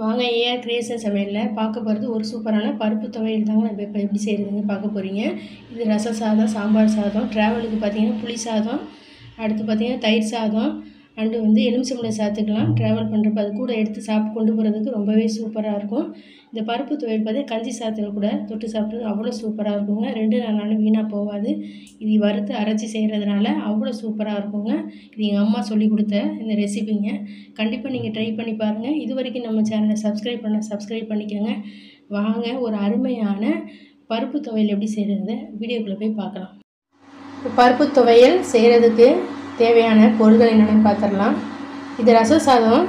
வாங்க AR creation சமையலில் பார்க்க போகிறது ஒரு சூப்பரான பருப்பு துவையல் தாங்க நம்ம இப்போ எப்படி செய்கிறதுன்னு பார்க்க போகிறீங்க. இது ரச சாதம், சாம்பார் சாதம், ட்ராவலுக்கு பார்த்தீங்கன்னா புளி சாதம், அடுத்து பார்த்தீங்கன்னா தயிர் சாதம், அண்டு எலுமிச்சம்பழம் சாத்துக்கலாம். ட்ராவல் பண்ணுறப்ப அது கூட எடுத்து கொண்டு போகிறதுக்கு ரொம்பவே சூப்பராக இருக்கும். இந்த பருப்பு துவையல் பார்த்தீங்கன்னா கஞ்சி சாதத்தில் கூட தொட்டு சாப்பிட்றது அவ்வளோ சூப்பராக இருக்குங்க. 2 நாளாலும் வீணாக போகாது. இது வறுத்து அரைச்சி செய்கிறதுனால அவ்வளோ சூப்பராக இருக்குங்க. இது எங்கள் அம்மா சொல்லி கொடுத்த இந்த ரெசிபிங்க. கண்டிப்பாக நீங்கள் ட்ரை பண்ணி பாருங்கள். இது வரைக்கும் நம்ம சேனலை சப்ஸ்கிரைப் பண்ணிக்கோங்க. வாங்க ஒரு அருமையான பருப்பு துவையல் எப்படி செய்கிறது வீடியோக்குள்ளே போய் பார்க்கலாம். பருப்பு துவையல் செய்கிறதுக்கு தேவையான பொருட்கள் என்னென்னு பார்த்துடலாம். இது ரச சாதம்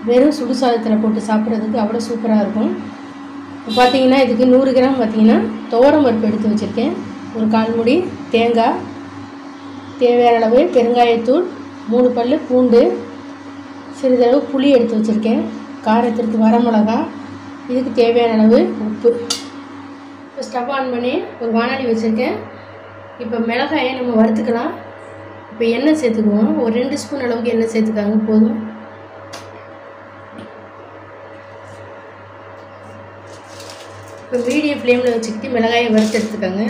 வெறும் சுடு சாதத்தில் போட்டு சாப்பிட்றதுக்கு அவ்வளோ சூப்பராக இருக்கும். பார்த்திங்கன்னா இதுக்கு 100 கிராம் பார்த்திங்கன்னா துவரம் பருப்பு எடுத்து வச்சுருக்கேன். ஒரு 1/4 மூடி தேங்காய், தேவையான அளவு பெருங்காயத்தூள், 3 பல் பூண்டு, சிறிதளவு புளி எடுத்து வச்சுருக்கேன், காரத்திற்கு வரமிளகா, இதுக்கு தேவையான அளவு உப்பு. இப்போ ஸ்டவ் ஆன் பண்ணி ஒரு வானொலி வச்சுருக்கேன். இப்போ மிளகாயை நம்ம வறுத்துக்கலாம். இப்போ எண்ணெய் சேர்த்துக்குவோம். ஒரு 2 ஸ்பூன் அளவுக்கு எண்ணெய் சேர்த்துக்காங்க போதும். இப்போ மீடியம் ஃப்ளேமில் வச்சுக்கிட்டு மிளகாயை வறுத்து எடுத்துக்கோங்க.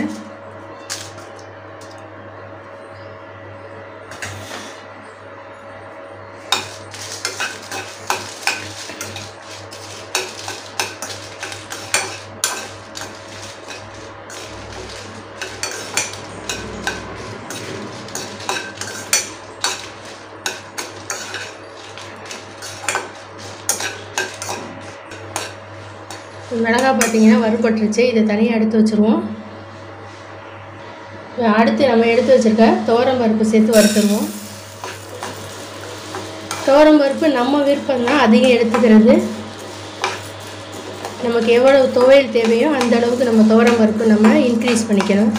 மிளகாய் பார்த்தீங்கன்னா வறுபட்டுருச்சு. இதை தனியாக எடுத்து வச்சுருவோம். அடுத்து நம்ம எடுத்து வச்சுருக்க துவரம் பருப்பு சேர்த்து வறுத்துருவோம். துவரம் பருப்பு நம்ம விருப்பம் தான் அதிகம் எடுத்துக்கிறது. நமக்கு எவ்வளவு துவையல் தேவையோ அந்த அளவுக்கு நம்ம துவரம் பருப்பு நம்ம இன்க்ரீஸ் பண்ணிக்கணும்.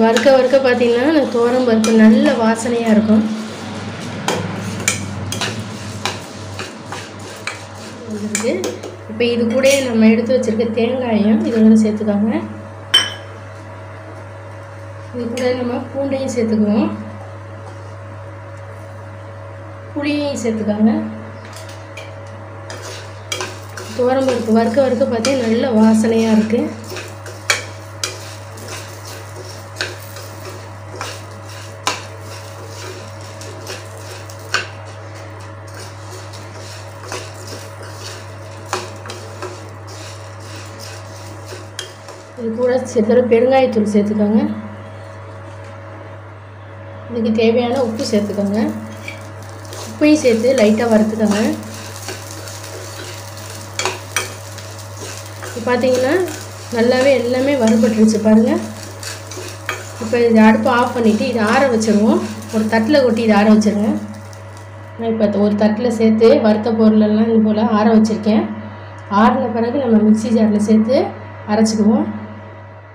வறுக்க பார்த்தீங்கன்னா துவரம் பருப்பு நல்ல வாசனையாக இருக்கும். இப்போ இது கூட நம்ம எடுத்து வச்சுருக்க தேங்காயும் இதோட சேர்த்துக்கோங்க. இது கூட நம்ம பூண்டையும் சேர்த்துக்குவோம், புளியையும் சேர்த்துக்கோங்க. துவரம் பருப்பு வறுக்க பார்த்தீங்கன்னா நல்ல வாசனையாக இருக்குது. இது கூட சிறிதளவு பெருங்காயத்தூள் சேர்த்துக்கோங்க. இதுக்கு தேவையான உப்பு சேர்த்துக்கோங்க. உப்பையும் சேர்த்து லைட்டாக வறுத்துக்கோங்க. இப்போ பார்த்தீங்கன்னா நல்லாவே எல்லாமே வறுபட்டுருச்சு பாருங்கள். இப்போ இது அடுப்பை ஆஃப் பண்ணிவிட்டு இதை ஆற வச்சுருவோம். ஒரு தட்டில் கொட்டி இதை ஆற வச்சுருங்க. நான் இப்போ ஒரு தட்டில் சேர்த்து வறுத்த பொருளெல்லாம் இது போல் ஆற வச்சுருக்கேன். ஆறின பிறகு நம்ம மிக்ஸி ஜாரில் சேர்த்து அரைச்சிக்குவோம்.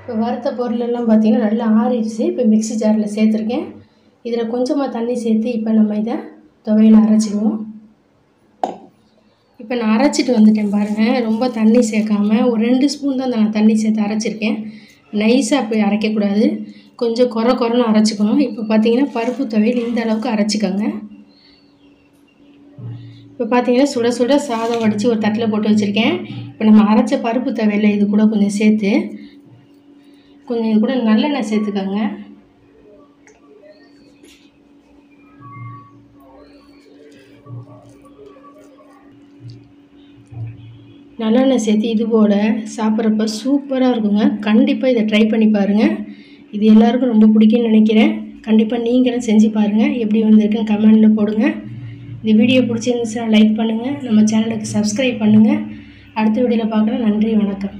இப்போ வறுத்த பொருளெல்லாம் பார்த்திங்கன்னா நல்லா ஆறிடுச்சு. இப்போ மிக்ஸி ஜாரில் சேர்த்துருக்கேன். இதில் கொஞ்சமாக தண்ணி சேர்த்து இப்போ நம்ம இதை துவையில் அரைச்சிக்குவோம். இப்போ நான் அரைச்சிட்டு வந்துட்டேன் பாருங்கள். ரொம்ப தண்ணி சேர்க்காமல் ஒரு 2 ஸ்பூன் தான் நான் தண்ணி சேர்த்து அரைச்சிருக்கேன். நைஸாக போய் அரைக்கக்கூடாது, கொஞ்சம் குறைன்னு அரைச்சிக்கணும். இப்போ பார்த்திங்கன்னா பருப்பு துவையல் இந்த அளவுக்கு அரைச்சிக்கோங்க. இப்போ பார்த்தீங்கன்னா சுட சுட சாதம் வடித்து ஒரு தட்டில் போட்டு வச்சுருக்கேன். இப்போ நம்ம அரைச்ச பருப்பு துவையல் இது கூட கொஞ்சம் சேர்த்து இது கூட நல்லெண்ணெய் சேர்த்துக்கோங்க. நல்லெண்ணெய் சேர்த்து இது போல் சாப்பிட்றப்ப சூப்பராக இருக்குங்க. கண்டிப்பாக இதை ட்ரை பண்ணி பாருங்கள். இது எல்லாருக்கும் ரொம்ப பிடிக்கும்னு நினைக்கிறேன். கண்டிப்பாக நீங்களும் செஞ்சு பாருங்கள். எப்படி வந்திருக்குன்னு கமெண்டில் போடுங்க. இந்த வீடியோ பிடிச்சிருந்துச்சுன்னா லைக் பண்ணுங்கள், நம்ம சேனலுக்கு சப்ஸ்கிரைப் பண்ணுங்கள். அடுத்த வீடியோவில் பார்க்கலாம். நன்றி, வணக்கம்.